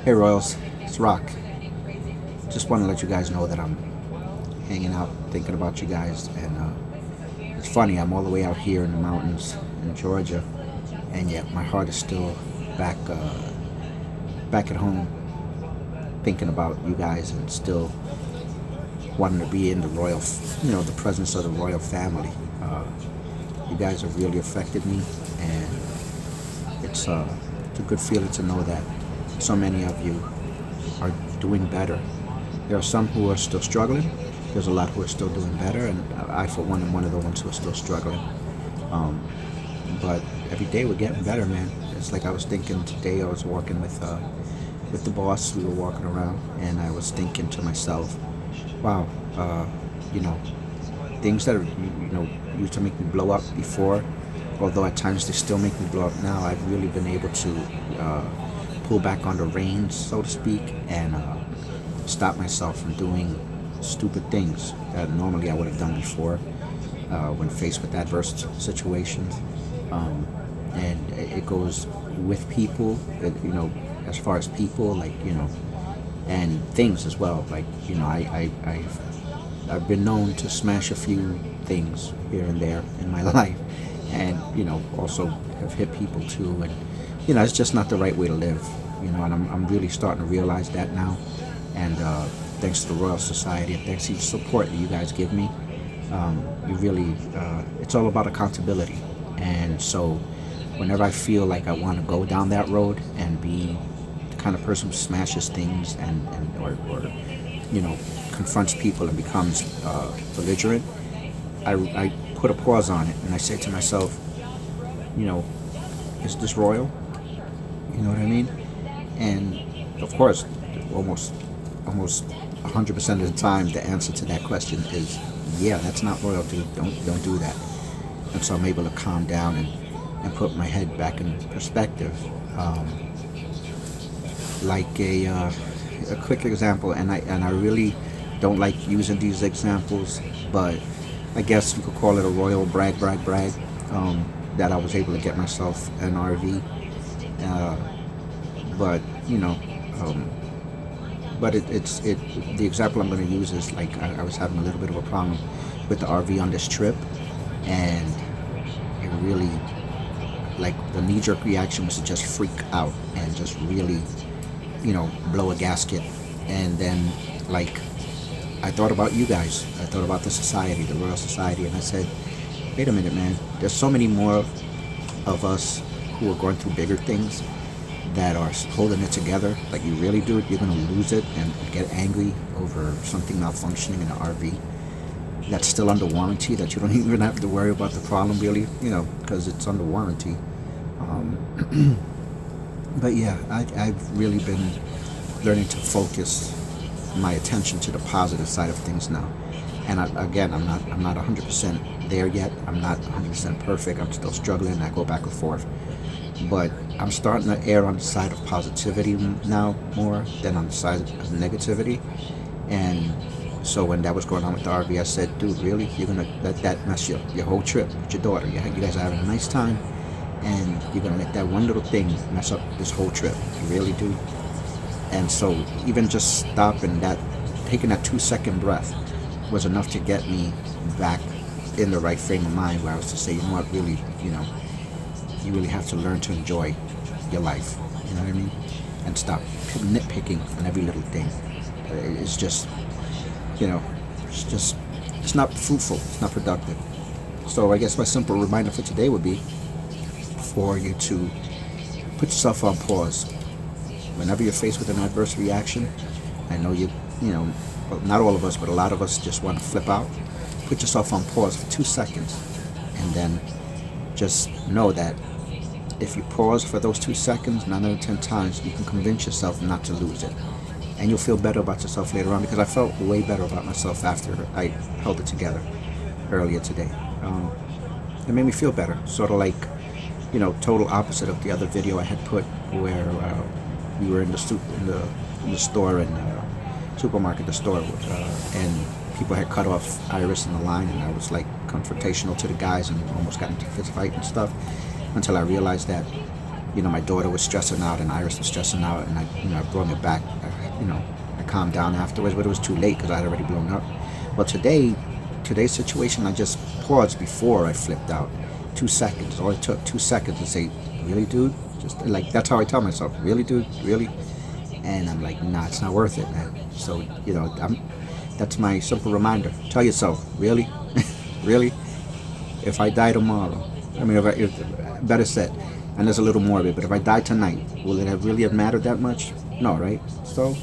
Hey Royals, it's Rock. Just want to let you guys know that I'm hanging out, thinking about you guys, and it's funny. I'm all the way out here in the mountains in Georgia, and yet my heart is still back, back at home, thinking about you guys, and still wanting to be in the royal, the presence of the royal family. You guys have really affected me, and it's a good feeling to know that so many of you are doing better. There are some who are still struggling. There's a lot who are still doing better, and I, for one, am one of the ones who are still struggling. Um, but every day we're getting better, man. It's like I was thinking today. I was walking with the boss. We were walking around, and I was thinking to myself, "Wow, uh, you know, things that are used to make me blow up before, although at times they still make me blow up now. I've really been able to uh, pull back on the reins, so to speak, and stop myself from doing stupid things that normally I would have done before when faced with adverse situations. And it goes with people, as far as people, and things as well. I've been known to smash a few things here and there in my life, and also have hit people too. And it's just not the right way to live. And I'm really starting to realize that now. And thanks to the Royal Society, and thanks to the support that you guys give me, you really, it's all about accountability. And so, whenever I feel like I want to go down that road and be the kind of person who smashes things or confronts people and becomes belligerent, I put a pause on it and I say to myself, you know, is this royal? You know what I mean? And of course, almost 100% of the time, the answer to that question is, yeah, that's not royal, dude. Don't do that. And so I'm able to calm down and put my head back in perspective. Um, like a quick example, and I really don't like using these examples, but I guess you could call it a royal brag. That I was able to get myself an RV, uh, but um, but the example I'm going to use is like I was having a little bit of a problem with the RV on this trip, and it really, like, the knee-jerk reaction was to just freak out and just really blow a gasket. And then, like, I thought about you guys. I thought about the society, the Royal Society, and I said, wait a minute, man. There's so many more of us who are going through bigger things that are holding it together. Like, you really do it, you're going to lose it and get angry over something malfunctioning in an RV that's still under warranty, that you don't even have to worry about the problem, really, because it's under warranty. But yeah, I've really been learning to focus my attention to the positive side of things now. And again, I'm not 100% there yet. I'm not 100% perfect. I'm still struggling. I go back and forth, but I'm starting to err on the side of positivity now more than on the side of negativity. And so when that was going on with the RV, I said, dude, really? You're going to let that mess your whole trip with your daughter? You guys are having a nice time, and you're going to let that one little thing mess up this whole trip? You really do? And so even just stopping that, taking that 2 second breath was enough to get me back in the right frame of mind, where I was to say, you know what, really, you really have to learn to enjoy your life. You know what I mean? And stop nitpicking on every little thing. It's just, it's not fruitful. It's not productive. So I guess my simple reminder for today would be for you to put yourself on pause whenever you're faced with an adverse reaction. I know well, not all of us, but a lot of us just want to flip out. Put yourself on pause for 2 seconds, and then just know that if you pause for those 2 seconds, 9 out of 10 times, you can convince yourself not to lose it. And you'll feel better about yourself later on, because I felt way better about myself after I held it together earlier today. It made me feel better, sort of like, total opposite of the other video I had put, where we were in the store, in the supermarket, the store, and people had cut off Iris in the line, and I was like confrontational to the guys and almost got into a fist fight and stuff, until I realized that my daughter was stressing out and Iris was stressing out, and I brought it back. I calmed down afterwards, but it was too late because I had already blown up. Well, today's situation, I just paused before I flipped out. 2 seconds. All it took, 2 seconds to say, "Really, dude?" Just like that's how I tell myself, "Really, dude? Really?" And I'm like, "Nah, it's not worth it, man." So that's my simple reminder. Tell yourself, "Really, really." If I die tomorrow, I mean, if better said, and there's a little more of it, but if I die tonight, will it have really have mattered that much? No, right? So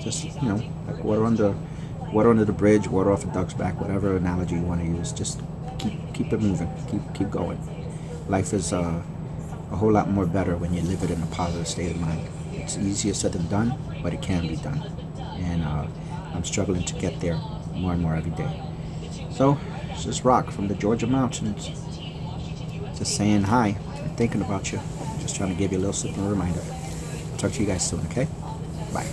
just like water under the bridge, water off a duck's back, whatever analogy you want to use. Just keep it moving, keep going. Life is a whole lot more better when you live it in a positive state of mind. It's easier said than done, but it can be done, and I'm struggling to get there more and more every day. So it's just Rock from the Georgia mountains, just saying hi and thinking about you. Just trying to give you a little simple reminder. Talk to you guys soon, okay? Bye.